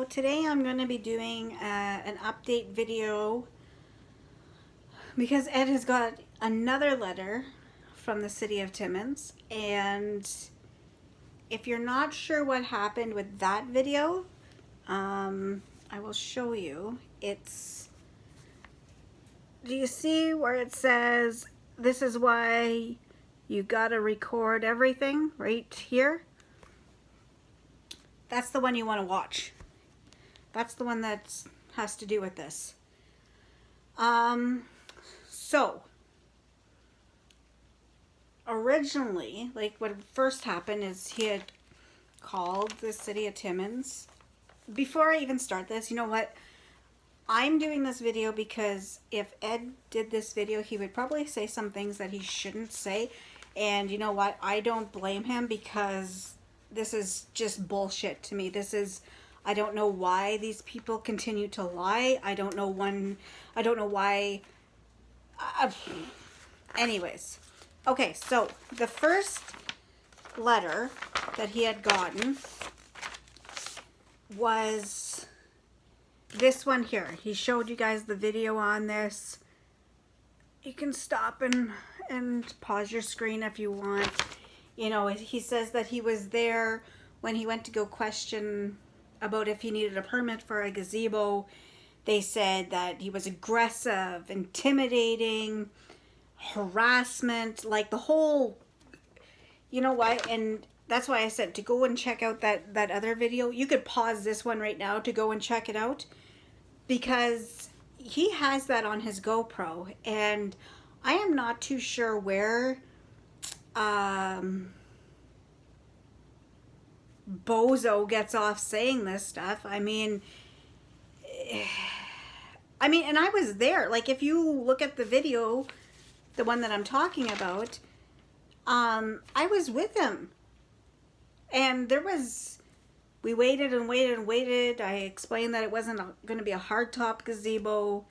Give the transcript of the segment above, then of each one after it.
today I'm going to be doing an update video because Ed has got another letter from the city of Timmins, and if you're not sure what happened with that video, I will show you. Do you see where it says this is why you gotta record everything right here? That's the one you want to watch. That's the one that has to do with this. So originally, like what first happened is he had called the city of Timmins. Before I even start this, you know what? I'm doing this video because if Ed did this video, he would probably say some things that he shouldn't say. And you know what? I don't blame him because this is just bullshit to me. I don't know why these people continue to lie. I don't know why. Anyways. Okay, so the first letter that he had gotten was this one here. He showed you guys the video on this. You can stop and pause your screen if you want. You know, he says that he was there when he went to go question about if he needed a permit for a gazebo. They said that he was aggressive, intimidating, harassment, like the whole, you know what? And that's why I said to go and check out that other video. You could pause this one right now to go and check it out, because he has that on his GoPro, and I am not too sure where Bozo gets off saying this stuff. I mean, and I was there. Like, if you look at the video, the one that I'm talking about, I was with him. And we waited and waited and waited. I explained that it wasn't going to be a hardtop gazebo.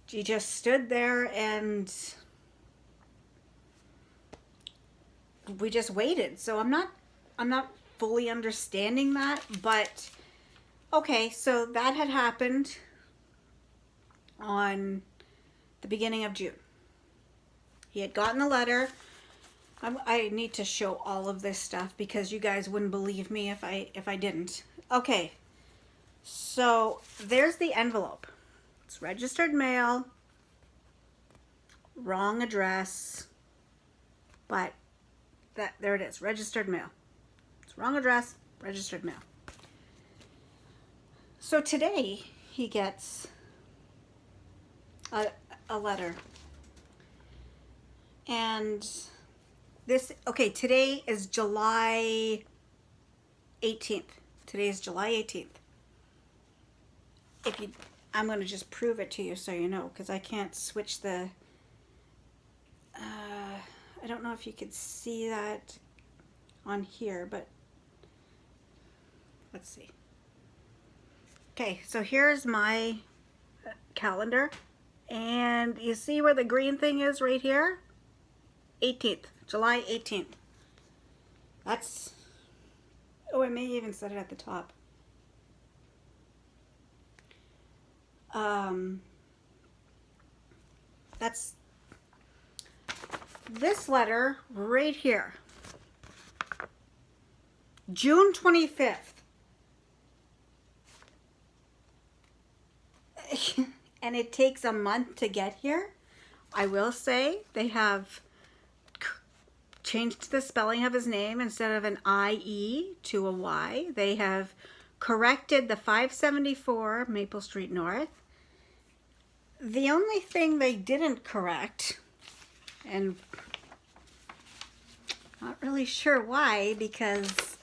He just stood there and we just waited. So I'm not fully understanding that, but okay, so that had happened on the beginning of June. He had gotten the letter. I need to show all of this stuff because you guys wouldn't believe me if I didn't. Okay, so there's the envelope. It's registered mail, wrong address, but there it is, registered mail. It's wrong address, registered mail. So today he gets a letter, and today is July 18th. Today is July 18th. I'm going to just prove it to you so you know, because I can't switch the, I don't know if you could see that on here, but let's see. Okay, so here's my calendar, and you see where the green thing is right here? 18th, July 18th. That's, I may even set it at the top. That's this letter right here, June 25th. And it takes a month to get here. I will say they have changed the spelling of his name. Instead of an I-E to a Y. They have corrected the 574 Maple Street North. The only thing they didn't correct, and not really sure why, because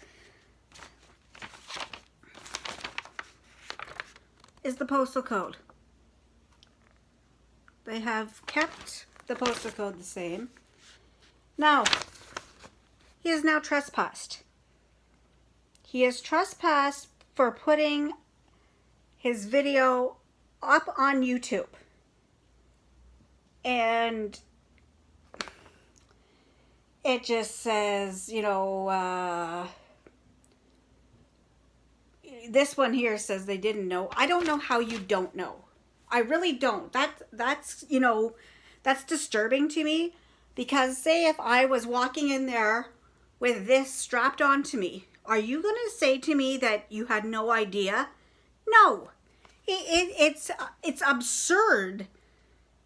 is the postal code. They have kept the postal code the same. Now, he is now trespassed. He is trespassed for putting his video up on YouTube. And it just says, you know, this one here says they didn't know. I don't know how you don't know. I really don't. That's, you know, that's disturbing to me, because say if I was walking in there with this strapped onto me, are you going to say to me that you had no idea? No. It's absurd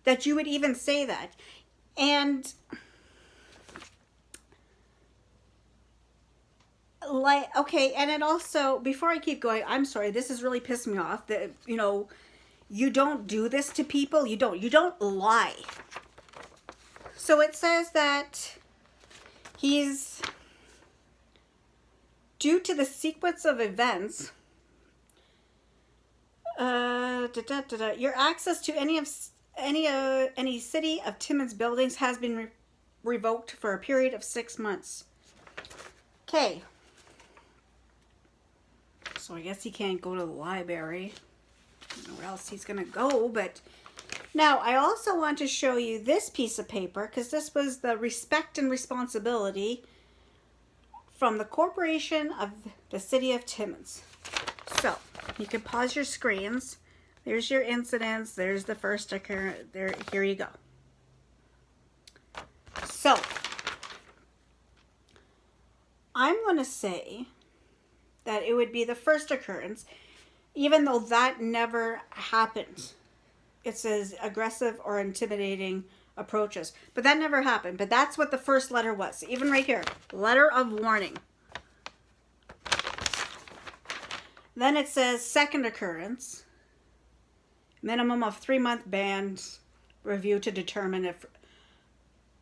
that you would even say that. And like, okay, and it also, before I keep going, I'm sorry, this is really pissing me off that, you know, you don't do this to people. You don't lie. So it says that he's, due to the sequence of events, your access to any City of Timmins buildings has been revoked for a period of 6 months. Okay. So I guess he can't go to the library. I don't know where else he's going to go, but now I also want to show you this piece of paper, because this was the respect and responsibility from the Corporation of the City of Timmins. So you can pause your screens. There's your incidents. There's the first occurrence. There, here you go. So I'm going to say that it would be the first occurrence, even though that never happened. It says aggressive or intimidating approaches, but that never happened. But that's what the first letter was. Even right here, letter of warning. Then it says second occurrence, minimum of 3-month ban, review to determine if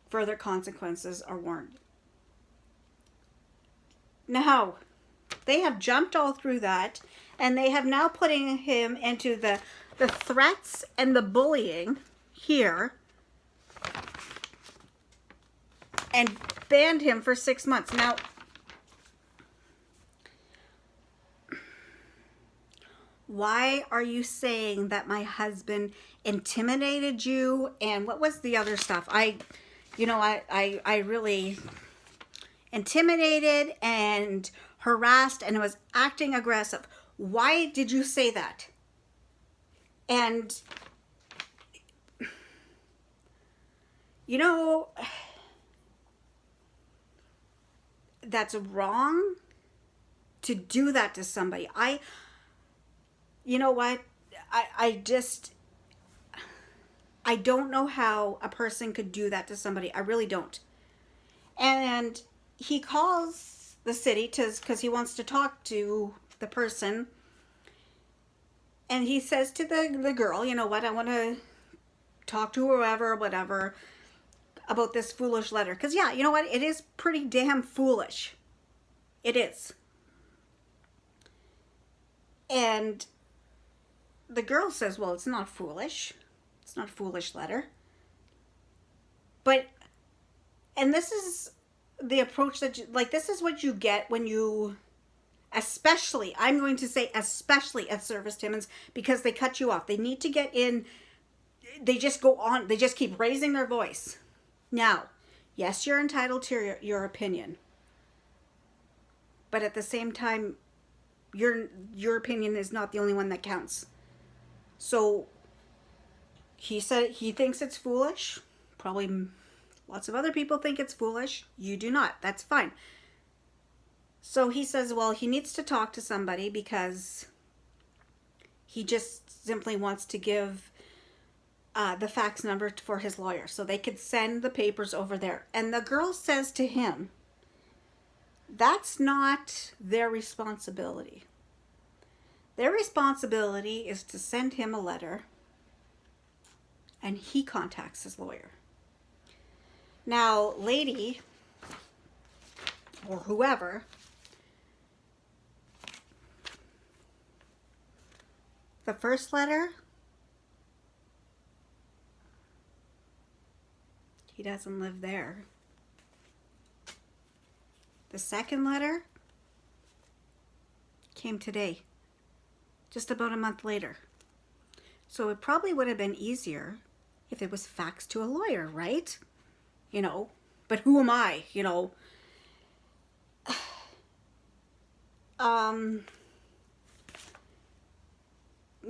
further consequences are warranted. Now, they have jumped all through that, and they have now putting him into the threats and the bullying here, and banned him for 6 months. Now, why are you saying that my husband intimidated you? And what was the other stuff? I really intimidated and harassed and was acting aggressive. Why did you say that? And, you know, that's wrong to do that to somebody. You know what? I don't know how a person could do that to somebody. I really don't. And he calls the city because he wants to talk to the person. And he says to the girl, you know what, I want to talk to whoever, whatever, about this foolish letter. Because, yeah, you know what, it is pretty damn foolish. It is. And the girl says, well, it's not foolish. It's not a foolish letter. But, and this is the approach that, this is what you get when you, especially, I'm going to say especially at Service Timmins, because they cut you off. They need to get in, they just go on, they just keep raising their voice. Now, yes, you're entitled to your opinion. But at the same time, your opinion is not the only one that counts. So he said he thinks it's foolish. Probably lots of other people think it's foolish. You do not. That's fine. So he says, well, he needs to talk to somebody because he just simply wants to give the fax number for his lawyer so they could send the papers over there. And the girl says to him, that's not their responsibility. Their responsibility is to send him a letter and he contacts his lawyer. Now, lady, or whoever, the first letter, he doesn't live there. The second letter came today, just about a month later. So it probably would have been easier if it was faxed to a lawyer, right? You know, but who am I, you know?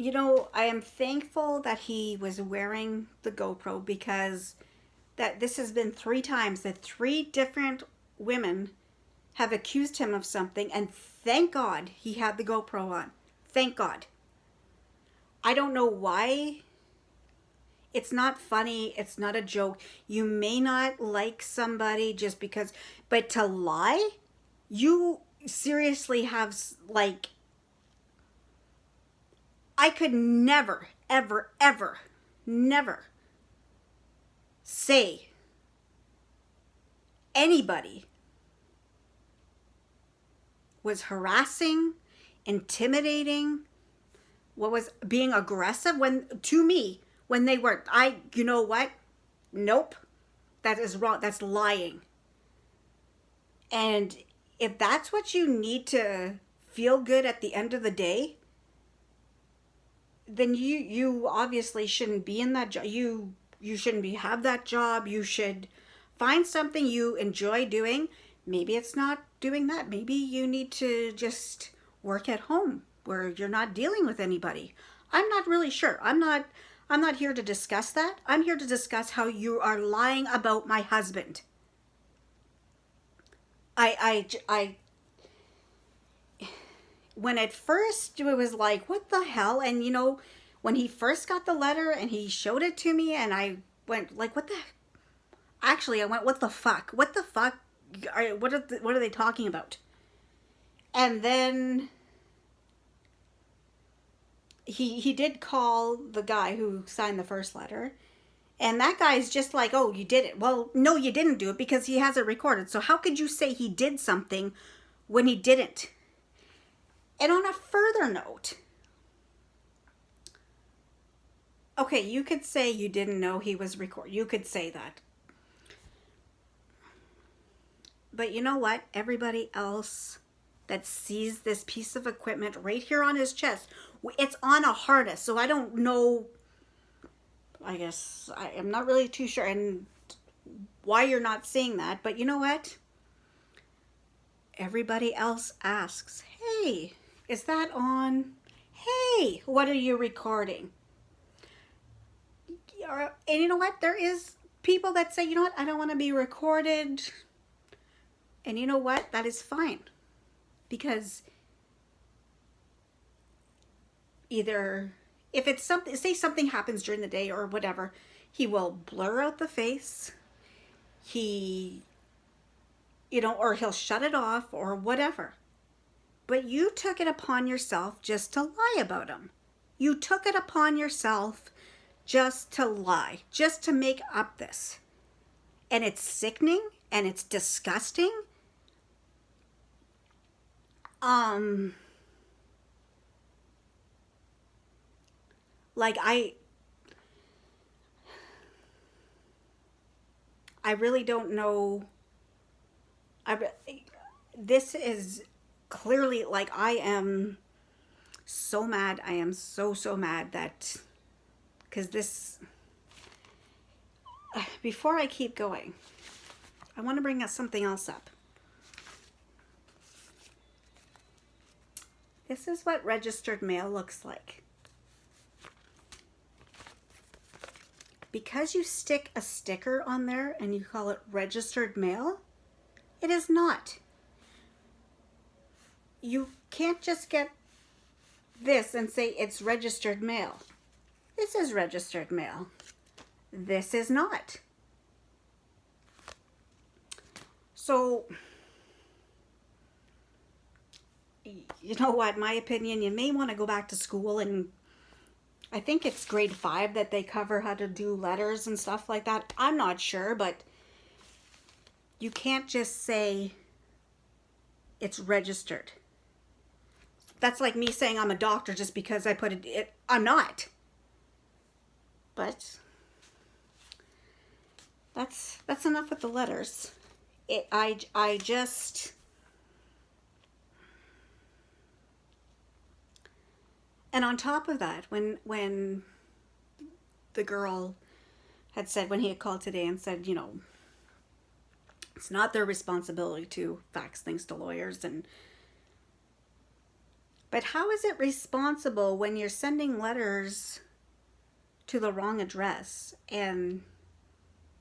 you know, I am thankful that he was wearing the GoPro, because that this has been 3 times that 3 different women have accused him of something, and thank God he had the GoPro on. Thank God. I don't know why. It's not funny. It's not a joke. You may not like somebody just because, but to lie, you seriously have, like, I could never, ever, ever, never say anybody was harassing, intimidating, what was being aggressive when to me when they weren't. You know what? Nope. That is wrong. That's lying. And if that's what you need to feel good at the end of the day, then you obviously shouldn't be in that job. You shouldn't have that job. You should find something you enjoy doing. Maybe it's not doing that. Maybe you need to just work at home where you're not dealing with anybody. I'm not really sure. I'm not here to discuss that. I'm here to discuss how you are lying about my husband. When at first it was like, what the hell? And you know, when he first got the letter and he showed it to me, and I went like, what the, actually I went, what the fuck? What the fuck? What are they talking about? And then he did call the guy who signed the first letter, and that guy's just like, oh, you did it. Well, no, you didn't do it, because he has it recorded. So how could you say he did something when he didn't? And on a further note, okay, you could say you didn't know he was recording. You could say that. But you know what? Everybody else that sees this piece of equipment right here on his chest, it's on a harness. So I don't know. I guess I am not really too sure and why you're not seeing that. But you know what? Everybody else asks, hey, is that on? Hey, what are you recording? And you know what? There is people that say, you know what? I don't want to be recorded. And you know what? That is fine. Because either if it's something, say something happens during the day or whatever, he will blur out the face. He, you know, or he'll shut it off or whatever. But you took it upon yourself just to lie about him. You took it upon yourself just to lie, just to make up this. And it's sickening and it's disgusting. Like I really don't know. This is clearly, like, I am so mad. I am so mad that, because this, before I keep going, I want to bring something else up. This is what registered mail looks like. Because you stick a sticker on there and you call it registered mail, it is not. You can't just get this and say it's registered mail. This is registered mail. This is not. So, you know what, my opinion, you may want to go back to school, and I think it's grade 5 that they cover how to do letters and stuff like that. I'm not sure, but you can't just say it's registered. That's like me saying I'm a doctor just because I put it, I'm not. But that's enough with the letters. I just, and on top of that, when the girl had said, when he had called today and said, you know, it's not their responsibility to fax things to lawyers, and But how is it responsible when you're sending letters to the wrong address and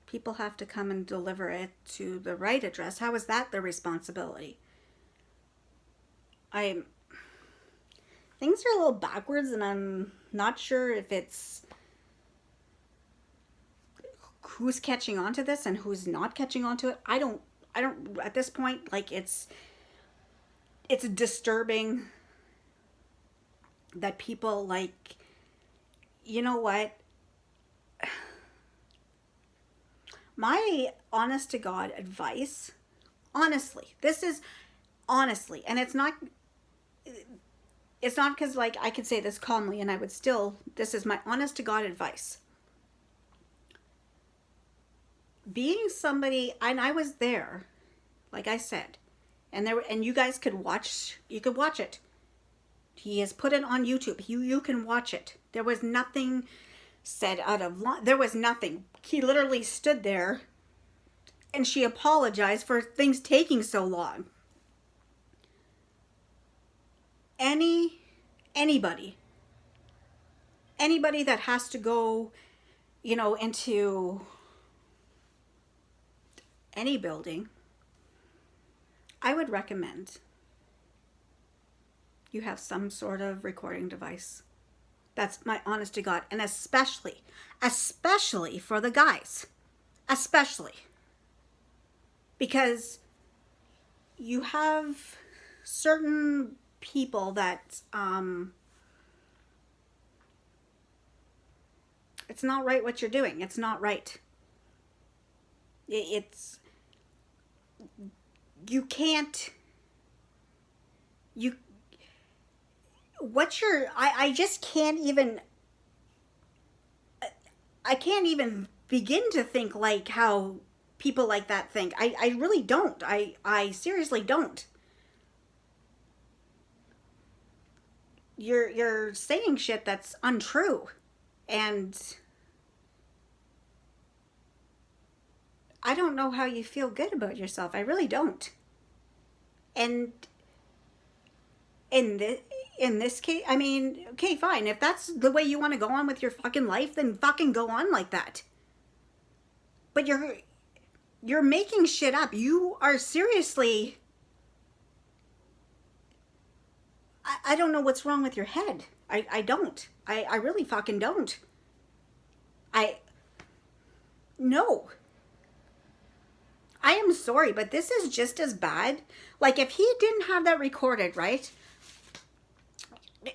people have to come and deliver it to the right address? How is that their responsibility? Things are a little backwards, and I'm not sure if it's who's catching on to this and who's not catching on to it. I don't at this point, like, it's disturbing that people, like, you know what? My honest to God advice, honestly, this is honestly, and it's not because, like, I could say this calmly and I would still, this is my honest to God advice. Being somebody, and I was there, like I said, and you guys could watch, you could watch it. He has put it on YouTube. You can watch it. There was nothing said out of line. There was nothing. He literally stood there and she apologized for things taking so long. Anybody that has to go, you know, into any building, I would recommend you have some sort of recording device. That's my honest to God. And especially for the guys. Especially. Because you have certain people that, it's not right what you're doing. It's not right. You can't, I just can't even, I can't even begin to think like how people like that think. I really don't. I seriously don't. You're saying shit that's untrue. And I don't know how you feel good about yourself. I really don't. And in this case, I mean, okay, fine. If that's the way you want to go on with your fucking life, then fucking go on like that. But you're making shit up. You are seriously, I don't know what's wrong with your head. I don't. I really fucking don't. No. I am sorry, but this is just as bad. Like, if he didn't have that recorded, right,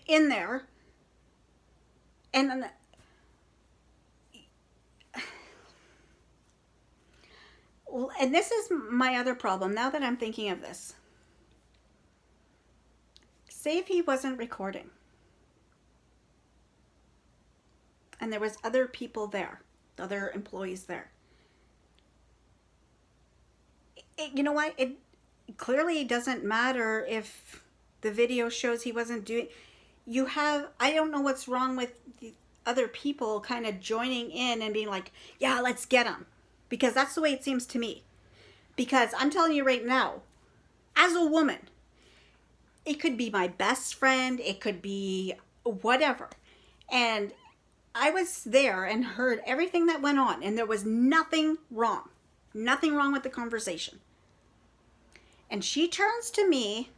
in there, and this is my other problem, now that I'm thinking of this. Say if he wasn't recording, and there was other people there, other employees there. You know what? It clearly doesn't matter if the video shows he wasn't doing. You have, I don't know what's wrong with the other people kind of joining in and being like, yeah, let's get him. Because that's the way it seems to me. Because I'm telling you right now, as a woman, it could be my best friend, it could be whatever. And I was there and heard everything that went on, and there was nothing wrong. Nothing wrong with the conversation. And she turns to me,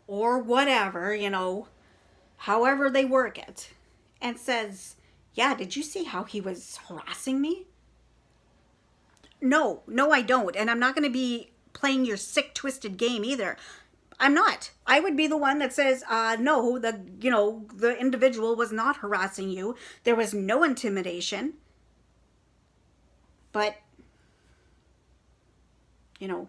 or whatever, you know, however they work it, and says, yeah, did you see how he was harassing me? No, I don't. And I'm not going to be playing your sick, twisted game either. I'm not. I would be the one that says, no, the individual was not harassing you. There was no intimidation. But, you know,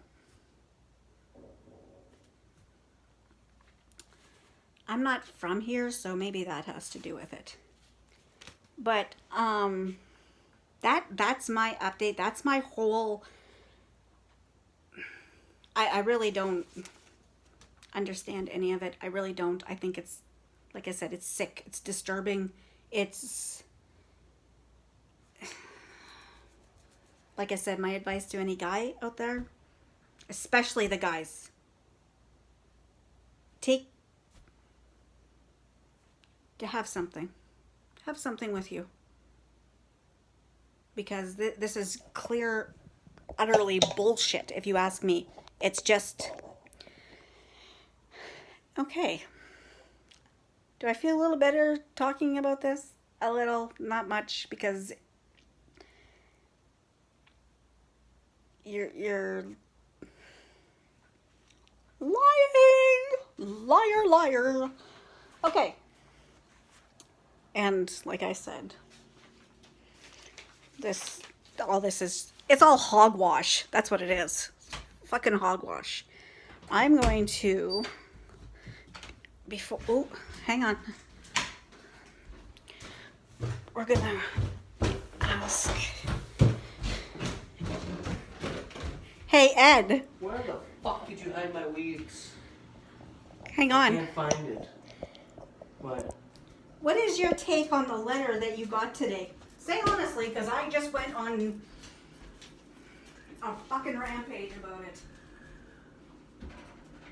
I'm not from here, so maybe that has to do with it. But, that's my update. That's my whole, I really don't understand any of it. I really don't. I think it's, like I said, it's sick. It's disturbing. It's, like I said, my advice to any guy out there, especially the guys, take to have something. Have something with you. Because this is clear, utterly bullshit, if you ask me. It's just... Okay. Do I feel a little better talking about this? A little, not much, because you're lying, liar. Okay, and like I said, it's all hogwash. That's what it is, fucking hogwash. I'm going to hang on. We're gonna ask. Hey, Ed. Where the fuck did you hide my weeds? Hang on. I can't find it. What? What is your take on the letter that you got today? Say honestly, because I just went on a fucking rampage about it.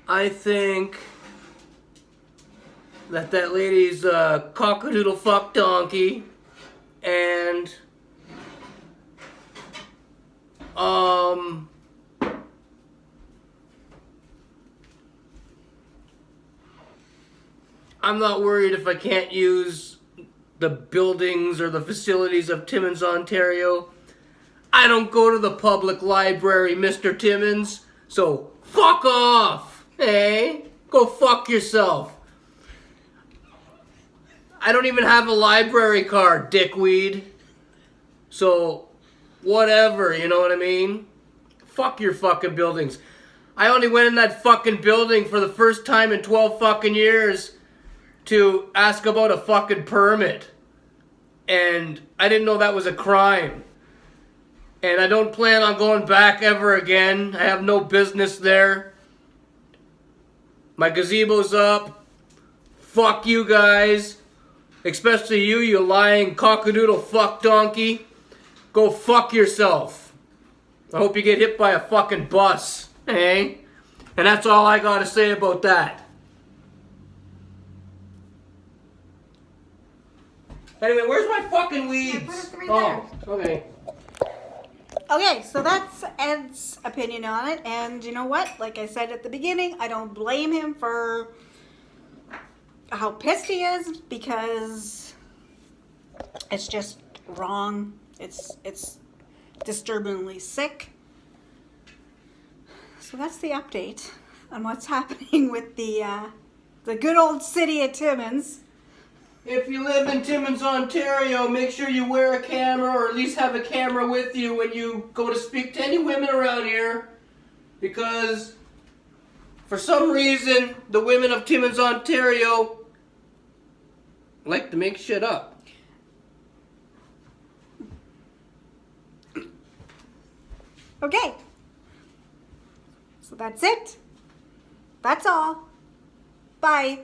I think that lady's a cockadoodle fuck donkey, and I'm not worried if I can't use the buildings or the facilities of Timmins, Ontario. I don't go to the public library, Mr. Timmins, so fuck off, hey? Go fuck yourself. I don't even have a library card, dickweed. So, whatever, you know what I mean? Fuck your fucking buildings. I only went in that fucking building for the first time in 12 fucking years to ask about a fucking permit. And I didn't know that was a crime. And I don't plan on going back ever again. I have no business there. My gazebo's up. Fuck you guys. Especially you, you lying cockadoodle fuck donkey. Go fuck yourself. I hope you get hit by a fucking bus, eh? And that's all I gotta say about that. Anyway, where's my fucking weeds? Right okay. Okay, so that's Ed's opinion on it. And you know what? Like I said at the beginning, I don't blame him for how pissed he is, because it's just wrong. It's disturbingly sick. So that's the update on what's happening with the good old city of Timmins. If you live in Timmins, Ontario, make sure you wear a camera, or at least have a camera with you when you go to speak to any women around here, because for some reason the women of Timmins, Ontario like to make shit up. Okay. So that's it. That's all. Bye.